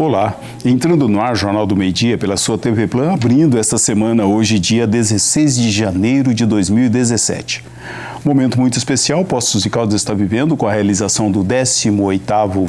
Olá, entrando no ar, Jornal do Meio-Dia, pela sua TV Plan, abrindo esta semana, hoje, dia 16 de janeiro de 2017. Momento muito especial, Poços de Caldas está vivendo com a realização do 18º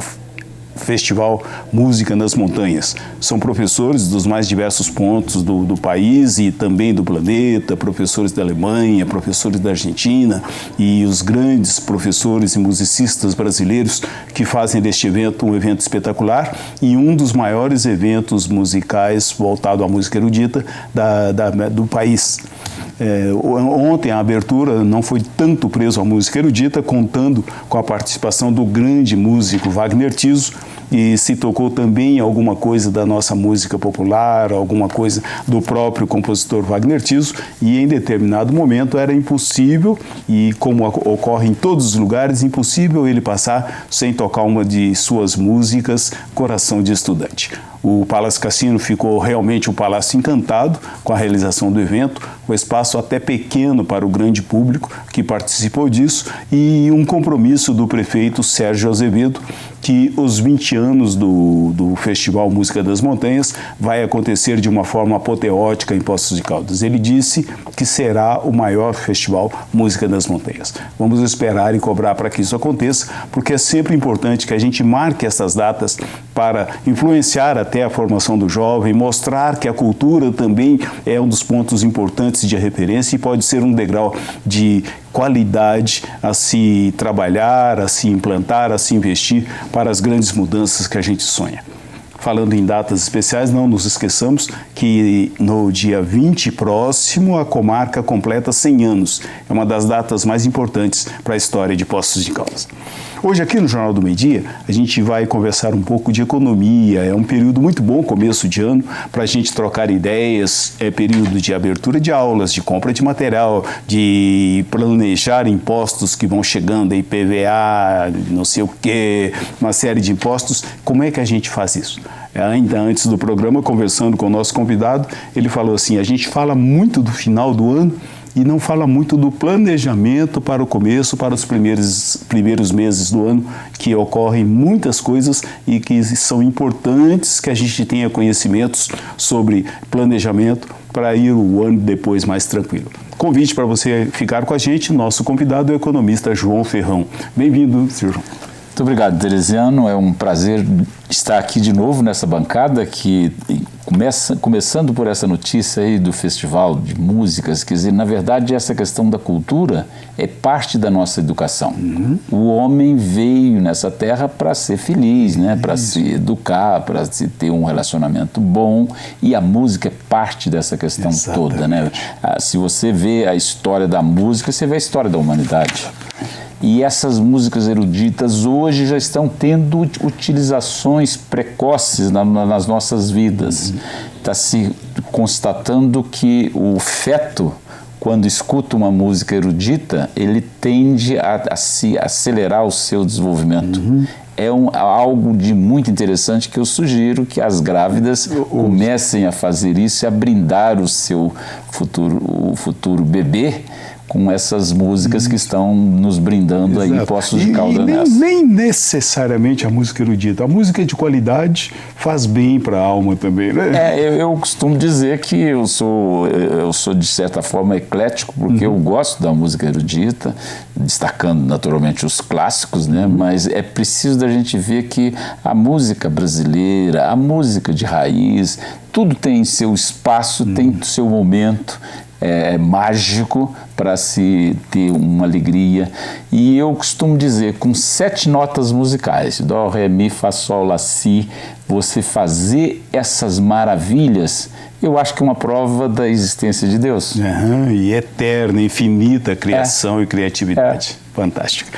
Festival Música nas Montanhas. São professores dos mais diversos pontos do país e também do planeta, professores da Alemanha, professores da Argentina e os grandes professores e musicistas brasileiros que fazem deste evento um evento espetacular e um dos maiores eventos musicais voltado à música erudita do país. Ontem a abertura não foi tanto preso à música erudita, contando com a participação do grande músico Wagner Tiso, e se tocou também alguma coisa da nossa música popular, alguma coisa do próprio compositor Wagner Tiso, e em determinado momento era impossível, e como ocorre em todos os lugares, impossível ele passar sem tocar uma de suas músicas, Coração de Estudante. O Palácio Cassino ficou realmente um palácio encantado com a realização do evento, o espaço até pequeno para o grande público que participou disso e um compromisso do prefeito Sérgio Azevedo que os 20 anos do Festival Música das Montanhas vai acontecer de uma forma apoteótica em Poços de Caldas. Ele disse que será o maior festival Música das Montanhas. Vamos esperar e cobrar para que isso aconteça, porque é sempre importante que a gente marque essas datas para influenciar até a formação do jovem, mostrar que a cultura também é um dos pontos importantes de referência e pode ser um degrau de qualidade a se trabalhar, a se implantar, a se investir para as grandes mudanças que a gente sonha. Falando em datas especiais, não nos esqueçamos que no dia 20 próximo a comarca completa 100 anos. É uma das datas mais importantes para a história de Poços de Caldas. Hoje aqui no Jornal do Meio-Dia a gente vai conversar um pouco de economia, é um período muito bom, começo de ano, para a gente trocar ideias, é período de abertura de aulas, de compra de material, de planejar impostos que vão chegando, IPVA, não sei o quê, uma série de impostos. Como é que a gente faz isso? Ainda antes do programa, conversando com o nosso convidado, ele falou assim, a gente fala muito do final do ano, e não fala muito do planejamento para o começo, para os primeiros meses do ano, que ocorrem muitas coisas e que são importantes que a gente tenha conhecimentos sobre planejamento para ir o ano depois mais tranquilo. Convite para você ficar com a gente, nosso convidado é o economista João Ferrão. Bem-vindo, senhor João. Muito obrigado, Teresiano. É um prazer estar aqui de novo nessa bancada que começando por essa notícia aí do Festival de Músicas, quer dizer, na verdade essa questão da cultura é parte da nossa educação. Uhum. O homem veio nessa terra para ser feliz, né? Para se educar, para se ter um relacionamento bom, e a música é parte dessa questão toda, né? Se você vê a história da música, você vê a história da humanidade. E essas músicas eruditas hoje já estão tendo utilizações precoces nas nossas vidas. Está se constatando que o feto, quando escuta uma música erudita, ele tende a se acelerar o seu desenvolvimento. Uhum. É algo de muito interessante que eu sugiro que as grávidas comecem a fazer isso e a brindar o seu futuro bebê com essas músicas que estão nos brindando. Exato. Aí em Poços de Caldas nessa. Nem necessariamente a música erudita. A música de qualidade faz bem para a alma também, né? Eu costumo dizer que eu sou de certa forma eclético, porque eu gosto da música erudita, destacando naturalmente os clássicos, né? Mas é preciso da gente ver que a música brasileira, a música de raiz, tudo tem seu espaço, tem seu momento. Mágico para se ter uma alegria. E eu costumo dizer, com 7 notas musicais, Dó, Ré, Mi, Fá, Sol, Lá, Si, você fazer essas maravilhas, eu acho que é uma prova da existência de Deus. E eterna, infinita criação e criatividade. Fantástica.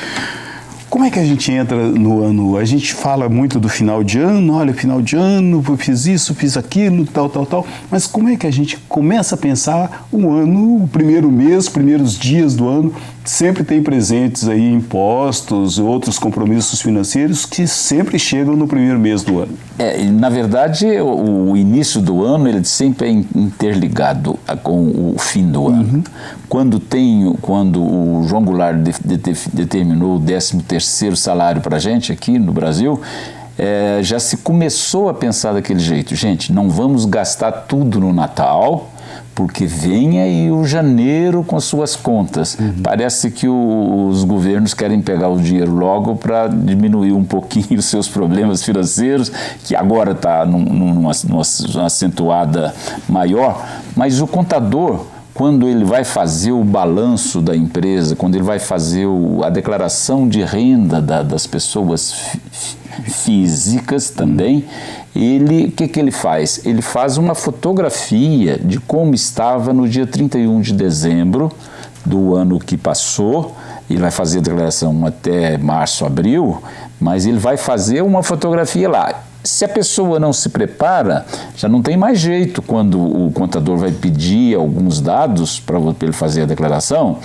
Como é que a gente entra no ano? A gente fala muito do final de ano, olha, final de ano, eu fiz isso, fiz aquilo, tal, mas como é que a gente começa a pensar o ano, o primeiro mês, primeiros dias do ano, sempre tem presentes aí impostos, outros compromissos financeiros que sempre chegam no primeiro mês do ano. Na verdade, o início do ano ele sempre é interligado com o fim do ano. Quando o João Goulart determinou o 13º salário para a gente aqui no Brasil, já se começou a pensar daquele jeito. Gente, não vamos gastar tudo no Natal, porque vem aí o janeiro com suas contas. Parece que os governos querem pegar o dinheiro logo para diminuir um pouquinho os seus problemas financeiros, que agora está numa acentuada maior, mas o contador, quando ele vai fazer o balanço da empresa, quando ele vai fazer a declaração de renda das pessoas físicas também, o que ele faz? Ele faz uma fotografia de como estava no dia 31 de dezembro do ano que passou. Ele vai fazer a declaração até março, abril, mas ele vai fazer uma fotografia lá. Se a pessoa não se prepara, já não tem mais jeito quando o contador vai pedir alguns dados para ele fazer a declaração,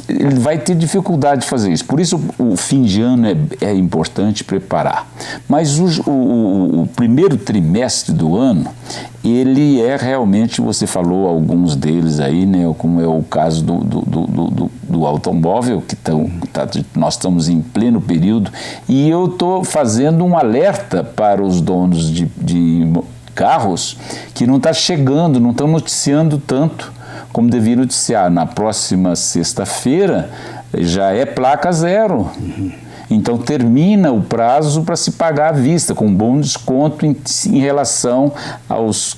ele vai ter dificuldade de fazer isso. Por isso o fim de ano é importante preparar. Mas o primeiro trimestre do ano, ele é realmente, você falou alguns deles aí, né, como é o caso do automóvel, que nós estamos em pleno período, e eu estou fazendo um alerta para os donos de carros que não está chegando, não estão noticiando tanto como devia noticiar. Na próxima sexta-feira já é placa zero. Então termina o prazo para se pagar à vista, com um bom desconto em relação aos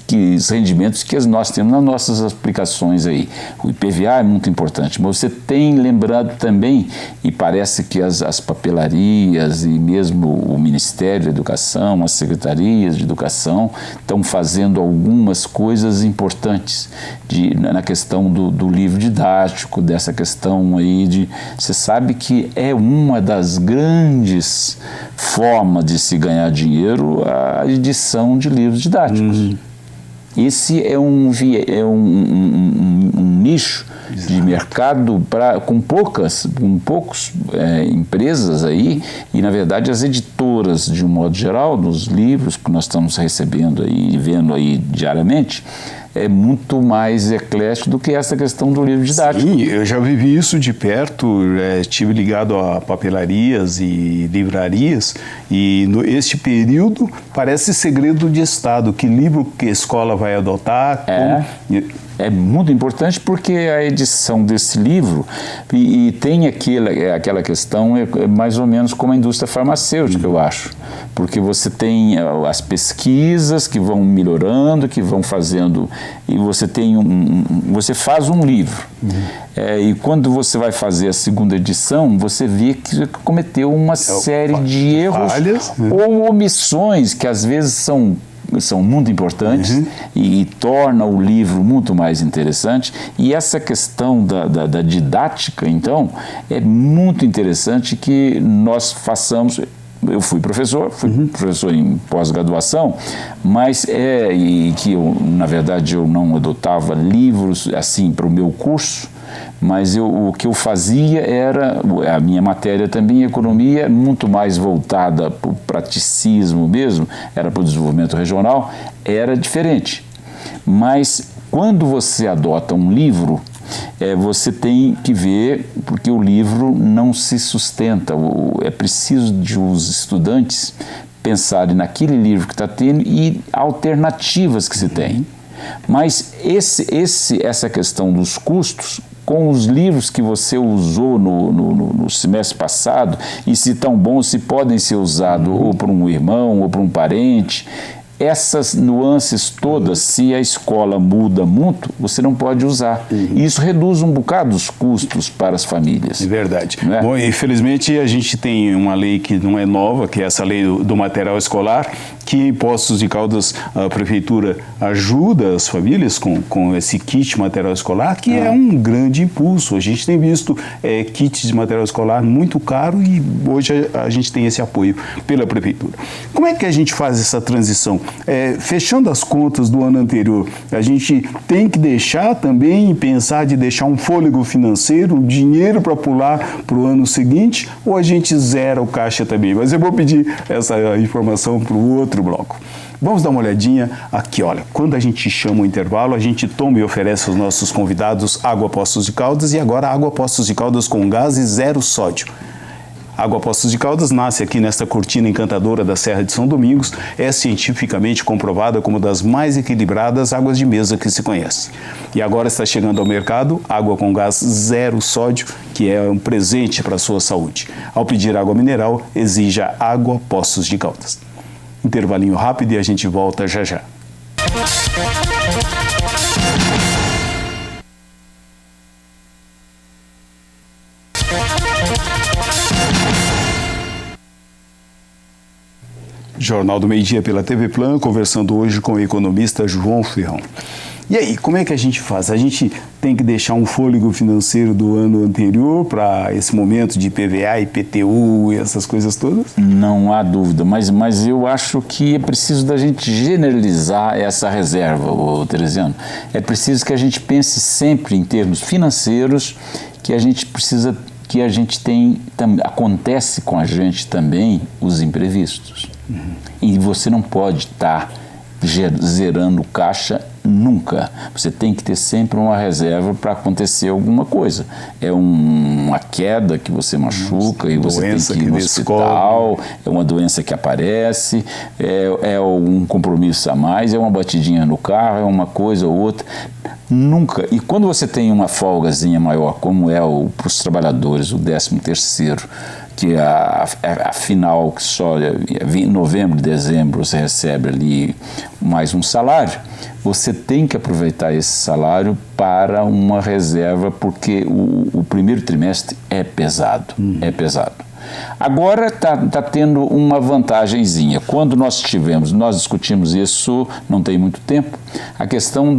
rendimentos que nós temos nas nossas aplicações aí. O IPVA é muito importante, mas você tem lembrado também, e parece que as papelarias e mesmo o Ministério da Educação, as secretarias de educação estão fazendo algumas coisas importantes na questão do livro didático, dessa questão aí você sabe que é uma das grandes formas de se ganhar dinheiro a edição de livros didáticos. Esse é um nicho de mercado com poucas empresas aí, e na verdade as editoras, de um modo geral, dos livros que nós estamos recebendo aí e vendo aí diariamente, é muito mais eclético do que essa questão do livro didático. Sim, eu já vivi isso de perto, estive ligado a papelarias e livrarias, e este período parece segredo de Estado, que livro que a escola vai adotar. É muito importante porque a edição desse livro, e tem aquela questão, é mais ou menos como a indústria farmacêutica, eu acho. Porque você tem as pesquisas que vão melhorando, que vão fazendo, e você você faz um livro. E quando você vai fazer a segunda edição, você vê que cometeu uma série de erros ou omissões que às vezes são muito importantes e torna o livro muito mais interessante. E essa questão da didática, então, é muito interessante que nós façamos. Eu fui professor em pós-graduação, mas na verdade eu não adotava livros assim para o meu curso, mas o que eu fazia era, a minha matéria também, economia, muito mais voltada para o praticismo mesmo, era para o desenvolvimento regional, era diferente. Mas quando você adota um livro, você tem que ver, porque o livro não se sustenta, é preciso de os estudantes pensarem naquele livro que está tendo e alternativas que se tem. Mas essa questão dos custos, com os livros que você usou no semestre passado, e se tão bons, se podem ser usados ou para um irmão ou para um parente, essas nuances todas, se a escola muda muito, você não pode usar. E isso reduz um bocado os custos para as famílias. É verdade. Né? Bom, infelizmente a gente tem uma lei que não é nova, que é essa lei do material escolar, que em Poços de Caldas a prefeitura ajuda as famílias com esse kit material escolar, que é um grande impulso. A gente tem visto kits de material escolar muito caro e hoje a gente tem esse apoio pela prefeitura. Como é que a gente faz essa transição? Fechando as contas do ano anterior, a gente tem que deixar também, pensar de deixar um fôlego financeiro, um dinheiro para pular para o ano seguinte, ou a gente zera o caixa também? Mas eu vou pedir essa informação para o outro bloco. Vamos dar uma olhadinha aqui, olha, quando a gente chama o intervalo, a gente toma e oferece aos nossos convidados água Poços de Caldas, e agora água Poços de Caldas com gás e zero sódio. Água Poços de Caldas nasce aqui nesta cortina encantadora da Serra de São Domingos, é cientificamente comprovada como das mais equilibradas águas de mesa que se conhece. E agora está chegando ao mercado água com gás zero sódio, que é um presente para a sua saúde. Ao pedir água mineral, exija Água Poços de Caldas. Intervalinho rápido e a gente volta já já. Jornal do Meio-Dia pela TV Plan, conversando hoje com o economista João Ferrão. E aí, como é que a gente faz? A gente tem que deixar um fôlego financeiro do ano anterior para esse momento de IPVA, IPTU e essas coisas todas? Não há dúvida, mas eu acho que é preciso da gente generalizar essa reserva, Teresiano. É preciso que a gente pense sempre em termos financeiros, que a gente precisa, que a gente tem, acontece com a gente também os imprevistos. E você não pode estar zerando caixa nunca. Você tem que ter sempre uma reserva para acontecer alguma coisa. É uma queda que você machuca e você tem que ir no hospital, é uma doença que aparece, é um compromisso a mais, é uma batidinha no carro, é uma coisa ou outra. Nunca. E quando você tem uma folgazinha maior, como é para os trabalhadores, o 13º, que a final, que só em novembro, dezembro, você recebe ali mais um salário, você tem que aproveitar esse salário para uma reserva, porque o primeiro trimestre é pesado, é pesado. Agora está tendo uma vantagenzinha. Quando nós discutimos isso não tem muito tempo, a questão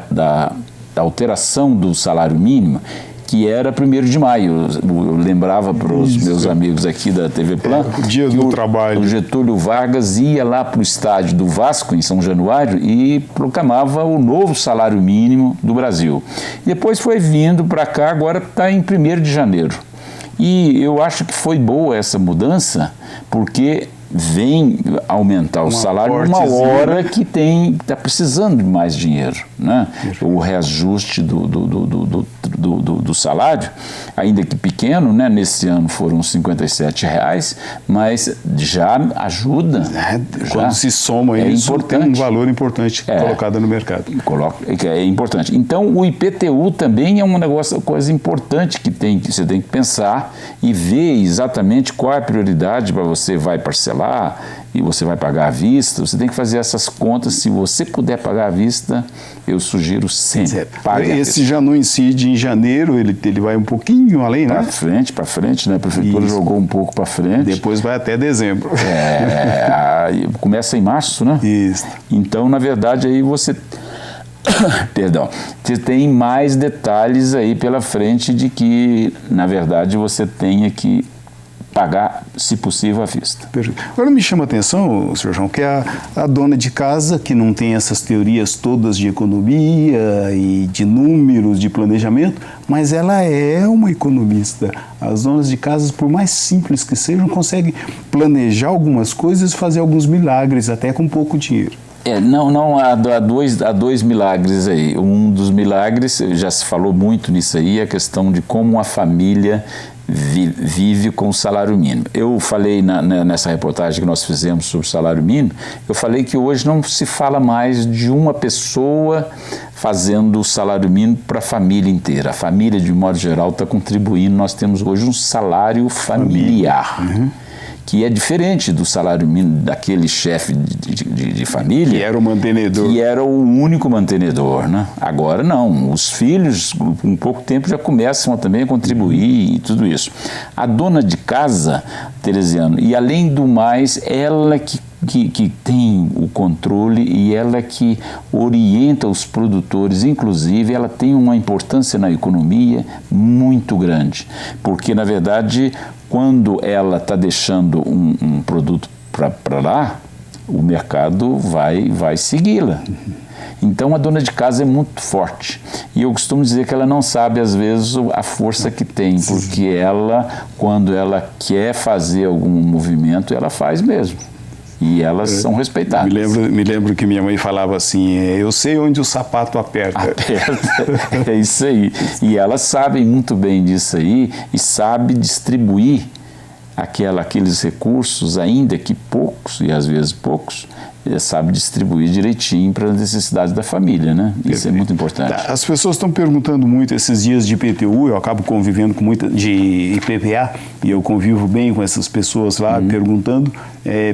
da alteração do salário mínimo, que era 1º de maio. Eu lembrava para os meus amigos aqui da TV Plan, o dia do trabalho. O Getúlio Vargas ia lá para o estádio do Vasco, em São Januário, e proclamava o novo salário mínimo do Brasil. Depois foi vindo para cá, agora está em 1º de janeiro. E eu acho que foi boa essa mudança, porque vem aumentar o salário numa hora que está precisando de mais dinheiro, né? O reajuste do salário, ainda que pequeno, né? Nesse ano foram R$57, mas já ajuda. Quando se soma isso, tem um valor importante colocado no mercado. É importante. Então, o IPTU também é coisa importante que você tem que pensar e ver exatamente qual é a prioridade para você vai parcelar e você vai pagar à vista. Você tem que fazer essas contas. Se você puder pagar à vista, eu sugiro sempre. Esse já não incide em janeiro, ele vai um pouquinho além, né? Para frente, né? A prefeitura jogou um pouco para frente. Depois vai até dezembro. Começa em março, né? Isso. Então, na verdade, aí você... Perdão, você tem mais detalhes aí pela frente de que, na verdade, você tenha que pagar, se possível, à vista. Perfeito. Agora me chama a atenção, Sr. João, que a dona de casa, que não tem essas teorias todas de economia e de números, de planejamento, mas ela é uma economista. As donas de casa, por mais simples que sejam, conseguem planejar algumas coisas e fazer alguns milagres, até com pouco dinheiro. Há dois milagres aí. Um dos milagres, já se falou muito nisso aí, a questão de como a família vive com o salário mínimo. Eu falei nessa reportagem que nós fizemos sobre o salário mínimo, eu falei que hoje não se fala mais de uma pessoa fazendo o salário mínimo para a família inteira. A família, de modo geral, está contribuindo. Nós temos hoje um salário familiar. Que é diferente do salário mínimo daquele chefe de família. Que era o mantenedor. Que era o único mantenedor, né? Agora não, os filhos, com pouco tempo, já começam também a contribuir e tudo isso. A dona de casa, Teresiano, e além do mais, ela que tem o controle e ela que orienta os produtores, inclusive ela tem uma importância na economia muito grande, porque na verdade quando ela está deixando um produto para lá, o mercado vai segui-la. Então a dona de casa é muito forte e eu costumo dizer que ela não sabe às vezes a força que tem, porque ela, quando ela quer fazer algum movimento, ela faz mesmo. E elas são respeitadas. Me lembro que minha mãe falava assim, eu sei onde o sapato aperta. Aperta, é isso aí. E elas sabem muito bem disso aí e sabem distribuir aqueles recursos, ainda que poucos, e às vezes poucos, sabe distribuir direitinho para as necessidades da família, né? Isso é muito importante. As pessoas estão perguntando muito esses dias de IPTU, eu acabo convivendo com muita de IPVA, e eu convivo bem com essas pessoas lá perguntando,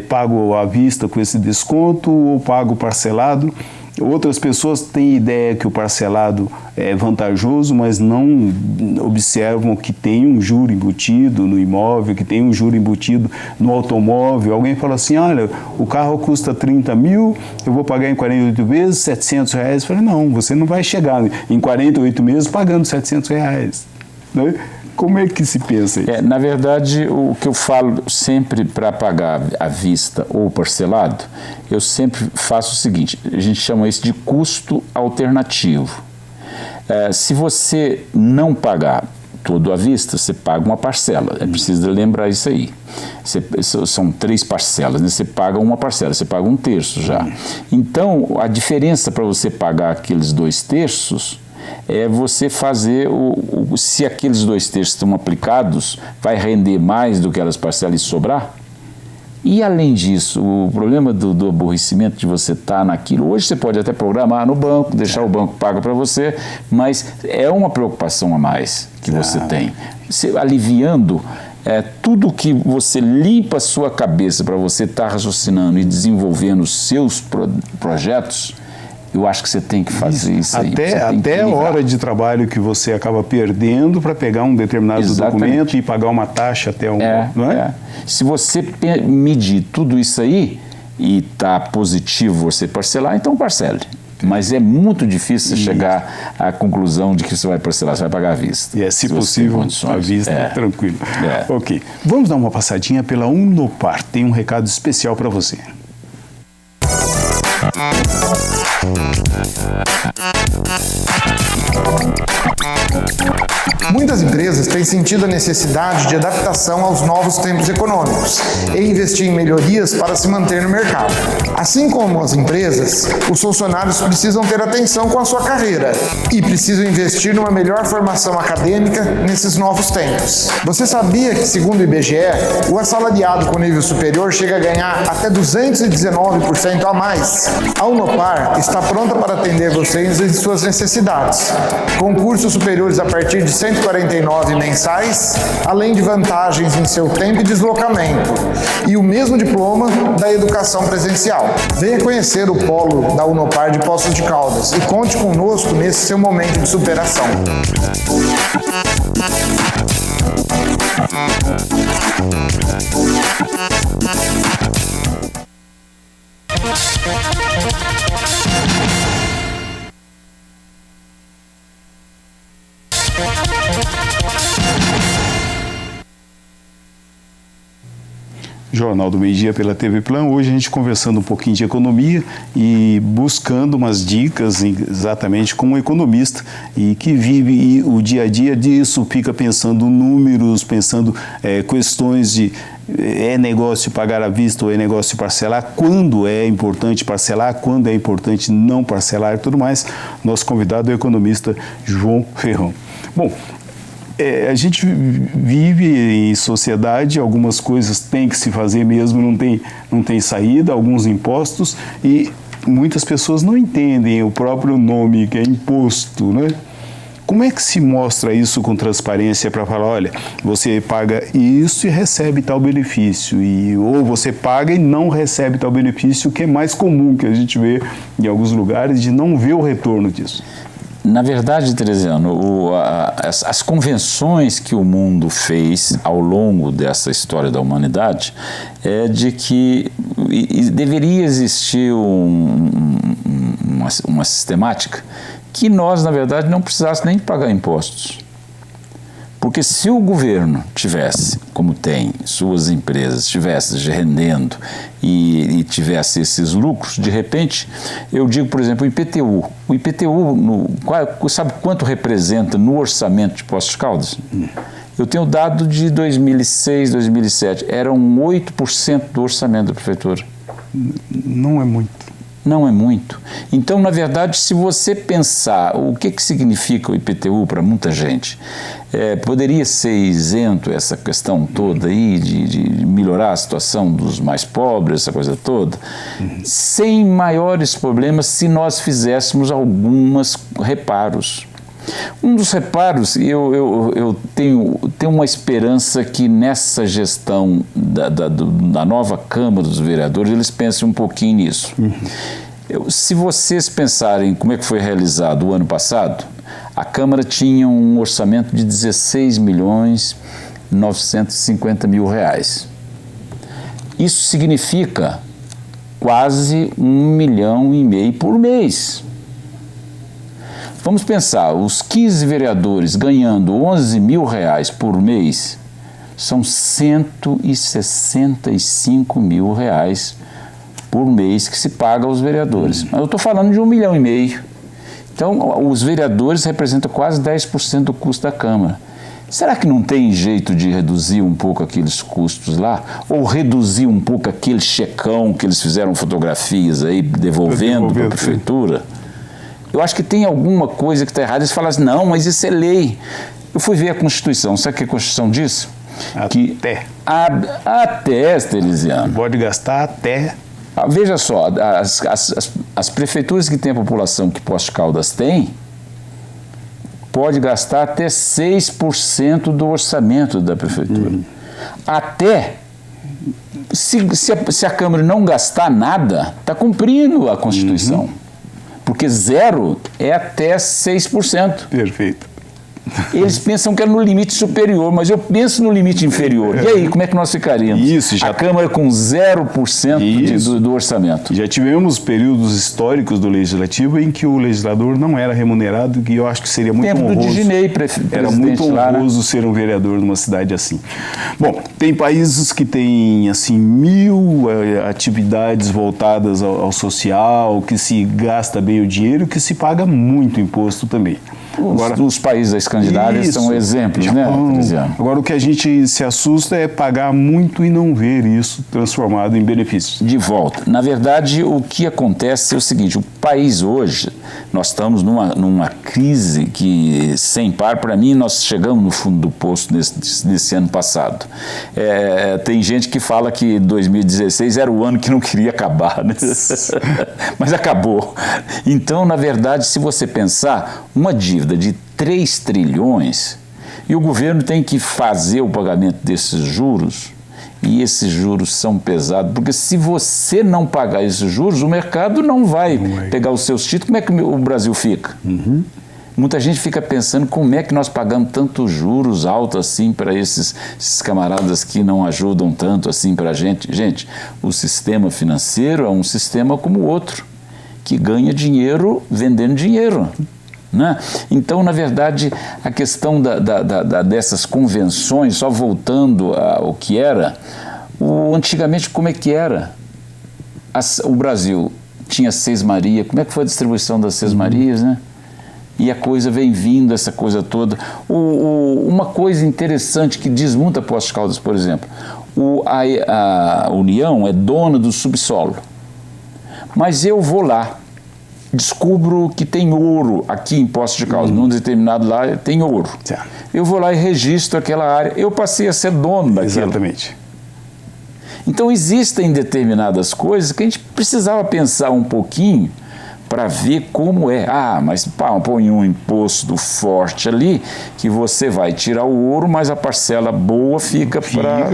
pago à vista com esse desconto ou pago parcelado? Outras pessoas têm ideia que o parcelado é vantajoso, mas não observam que tem um juro embutido no imóvel, que tem um juro embutido no automóvel. Alguém fala assim, olha, o carro custa 30 mil, eu vou pagar em 48 vezes, R$700. Eu falei, não, você não vai chegar em 48 meses pagando R$700. Né? Como é que se pensa isso? Na verdade, o que eu falo sempre para pagar à vista ou parcelado, eu sempre faço o seguinte, a gente chama isso de custo alternativo. Se você não pagar todo à vista, você paga uma parcela. É preciso lembrar isso aí. São 3 parcelas, né? Você paga uma parcela, você paga 1/3 já. Então, a diferença para você pagar aqueles 2/3 é você fazer, se aqueles 2/3 estão aplicados, vai render mais do que elas parcelas e sobrar. E além disso, o problema do aborrecimento de você estar naquilo, hoje você pode até programar no banco, deixar o banco pago para você, mas é uma preocupação a mais que você tem. Aliviando tudo que você limpa a sua cabeça para você estar raciocinando e desenvolvendo os seus projetos, eu acho que você tem que fazer isso aí. Até a hora de trabalho que você acaba perdendo para pegar um determinado documento e pagar uma taxa até um... não é? Se você medir tudo isso aí e está positivo você parcelar, então parcele. Mas é muito difícil chegar à conclusão de que você vai parcelar, você vai pagar à vista. E se possível, à vista, tranquilo. Ok. Vamos dar uma passadinha pela Unopar. Tem um recado especial para você. Muitas empresas têm sentido a necessidade de adaptação aos novos tempos econômicos e investir em melhorias para se manter no mercado. Assim como as empresas, os funcionários precisam ter atenção com a sua carreira e precisam investir numa melhor formação acadêmica nesses novos tempos. Você sabia que, segundo o IBGE, o assalariado com nível superior chega a ganhar até 219% a mais? A Unopar está pronta para atender vocês e suas necessidades, com cursos superiores a partir de R$ 149 mensais, além de vantagens em seu tempo e deslocamento, e o mesmo diploma da educação presencial. Venha conhecer o polo da Unopar de Poços de Caldas e conte conosco nesse seu momento de superação. Jornal do Meio-Dia pela TV Plan. Hoje a gente conversando um pouquinho de economia e buscando umas dicas exatamente como economista e que vive o dia a dia disso, fica pensando números, pensando questões de é negócio pagar à vista ou é negócio parcelar, quando é importante parcelar, quando é importante não parcelar e tudo mais. Nosso convidado é o economista João Ferrão. Bom, a gente vive em sociedade, algumas coisas têm que se fazer mesmo, não tem saída, alguns impostos, e muitas pessoas não entendem o próprio nome, que é imposto, né? Como é que se mostra isso com transparência para falar, olha, você paga isso e recebe tal benefício, ou você paga e não recebe tal benefício, que é mais comum que a gente vê em alguns lugares, de não ver o retorno disso? Na verdade, Teresiano, as convenções que o mundo fez ao longo dessa história da humanidade é de que deveria existir uma sistemática que nós, na verdade, não precisássemos nem pagar impostos. Porque se o governo tivesse, como tem, suas empresas, estivesse rendendo e tivesse esses lucros, de repente, eu digo, por exemplo, o IPTU. O IPTU, sabe quanto representa no orçamento de Poços de Caldas? Eu tenho dado de 2006, 2007, eram 8% do orçamento da prefeitura. Não é muito. Não é muito. Então, na verdade, se você pensar o que significa o IPTU para muita gente, poderia ser isento essa questão toda aí de melhorar a situação dos mais pobres, essa coisa toda, sem maiores problemas se nós fizéssemos alguns reparos. Um dos reparos, eu tenho uma esperança que nessa gestão da nova Câmara dos Vereadores, eles pensem um pouquinho nisso. Se vocês pensarem como é que foi realizado o ano passado, a Câmara tinha um orçamento de 16.950.000 reais. Isso significa quase 1,5 milhão por mês. Vamos pensar, os 15 vereadores ganhando 11 mil reais por mês são 165 mil reais por mês que se paga aos vereadores. Mas eu estou falando de 1,5 milhão. Então, os vereadores representam quase 10% do custo da Câmara. Será que não tem jeito de reduzir um pouco aqueles custos lá? Ou reduzir um pouco aquele checão que eles fizeram fotografias aí, devolvendo para a prefeitura? Eu acho que tem alguma coisa que está errada. Eles falam assim, não, mas isso é lei. Eu fui ver a Constituição. Sabe o que a Constituição diz? Até, Estelisiano. Pode gastar até... Veja só, as prefeituras que têm a população que Poços de Caldas tem, pode gastar até 6% do orçamento da prefeitura. Até... Se a Câmara não gastar nada, está cumprindo a Constituição. Porque 0 é até 6%. Perfeito. Eles pensam que é no limite superior, mas eu penso no limite inferior. E aí, como é que nós ficaríamos? Isso, a Câmara com 0% do orçamento. Já tivemos períodos históricos do Legislativo em que o legislador não era remunerado, e eu acho que seria muito honroso. Tempo do Diginei, era muito honroso ser um vereador numa cidade assim. Bom, tem países que têm assim 1000 atividades voltadas ao social, que se gasta bem o dinheiro, que se paga muito imposto também. Os países escandinavos são exemplos, Japão, né, Agora, o que a gente se assusta é pagar muito e não ver isso transformado em benefícios. De volta. Na verdade, o que acontece é o seguinte, o país hoje, nós estamos numa crise que, sem par, para mim, nós chegamos no fundo do poço nesse ano passado. Tem gente que fala que 2016 era o ano que não queria acabar, né? Mas acabou. Então, na verdade, se você pensar, uma dívida de 3 trilhões e o governo tem que fazer o pagamento desses juros, e esses juros são pesados, porque se você não pagar esses juros, o mercado não vai pegar os seus títulos. Como é que o Brasil fica? Muita gente fica pensando como é que nós pagamos tantos juros altos assim para esses camaradas que não ajudam tanto assim para a gente. Gente, o sistema financeiro é um sistema como o outro, que ganha dinheiro vendendo dinheiro. Né? Então, na verdade, a questão dessas convenções, só voltando ao que era, antigamente como é que era? O Brasil tinha Sesmaria, como é que foi a distribuição das Sesmarias, né? E a coisa vem vindo, essa coisa toda. Uma coisa interessante que diz muito a Poços de Caldas, por exemplo, a União é dona do subsolo, mas eu vou lá, descubro que tem ouro aqui em Poços de Caldas, num determinado lá tem ouro. Certo. Eu vou lá e registro aquela área, eu passei a ser dono daquilo. Exatamente. Então existem determinadas coisas que a gente precisava pensar um pouquinho para ver como é. Mas põe um imposto forte ali que você vai tirar o ouro, mas a parcela boa fica para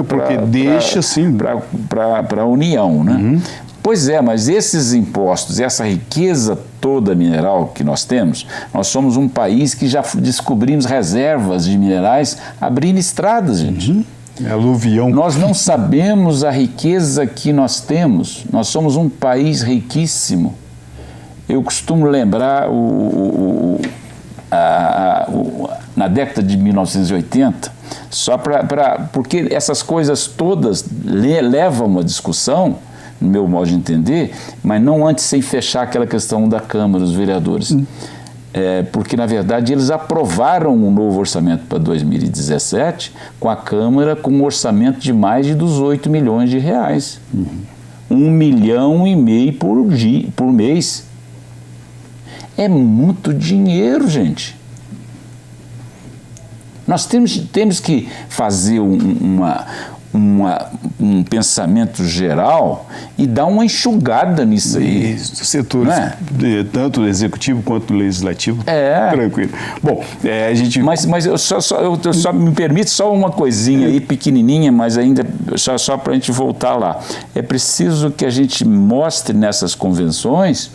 a União, né? Pois é, mas esses impostos, essa riqueza toda mineral que nós temos, nós somos um país que já descobrimos reservas de minerais abrindo estradas, gente. Aluvião. Nós não sabemos a riqueza que nós temos. Nós somos um país riquíssimo. Eu costumo lembrar na década de 1980, porque essas coisas todas levam a uma discussão, no meu modo de entender, mas não antes sem fechar aquela questão da Câmara, dos vereadores. Porque, na verdade, eles aprovaram um novo orçamento para 2017 com a Câmara com um orçamento de mais de 18 milhões de reais. 1,5 milhão por mês. É muito dinheiro, gente. Nós temos que fazer um pensamento geral e dar uma enxugada nisso aí. Isso, setores, tanto do executivo quanto do legislativo, tranquilo. Bom, a gente... Mas eu só me permite só uma coisinha aí, pequenininha, mas ainda só para a gente voltar lá. É preciso que a gente mostre nessas convenções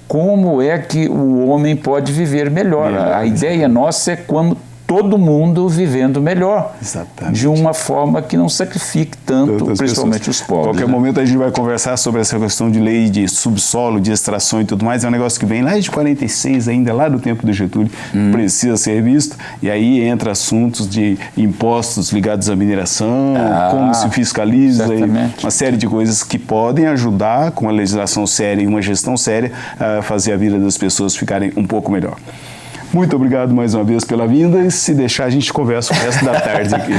como é que o homem pode viver melhor. A ideia nossa é como todo mundo vivendo melhor. Exatamente. De uma forma que não sacrifique tanto, principalmente os pobres. Qualquer momento a gente vai conversar sobre essa questão de lei de subsolo, de extração e tudo mais. É um negócio que vem lá de 46 ainda, lá do tempo do Getúlio, precisa ser visto. E aí entra assuntos de impostos ligados à mineração, como se fiscaliza, uma série de coisas que podem ajudar, com uma legislação séria e uma gestão séria, a fazer a vida das pessoas ficarem um pouco melhor. Muito obrigado mais uma vez pela vinda e se deixar a gente conversa o resto da tarde aqui.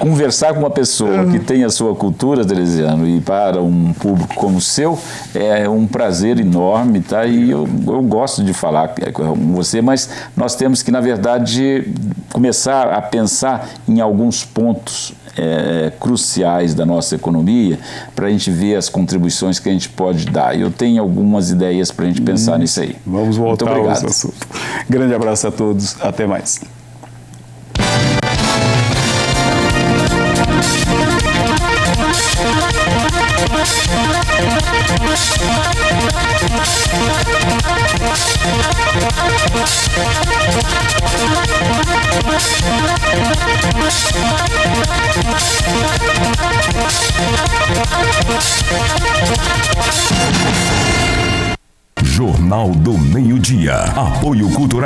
Conversar com uma pessoa que tem a sua cultura, Teresiano, e para um público como o seu, é um prazer enorme, tá? E eu gosto de falar com você, mas nós temos que, na verdade, começar a pensar em alguns pontos cruciais da nossa economia para a gente ver as contribuições que a gente pode dar. Eu tenho algumas ideias para a gente pensar nisso aí. Vamos voltar ao assunto. Grande abraço a todos. Até mais. Jornal do Meio-Dia. Apoio Cultural.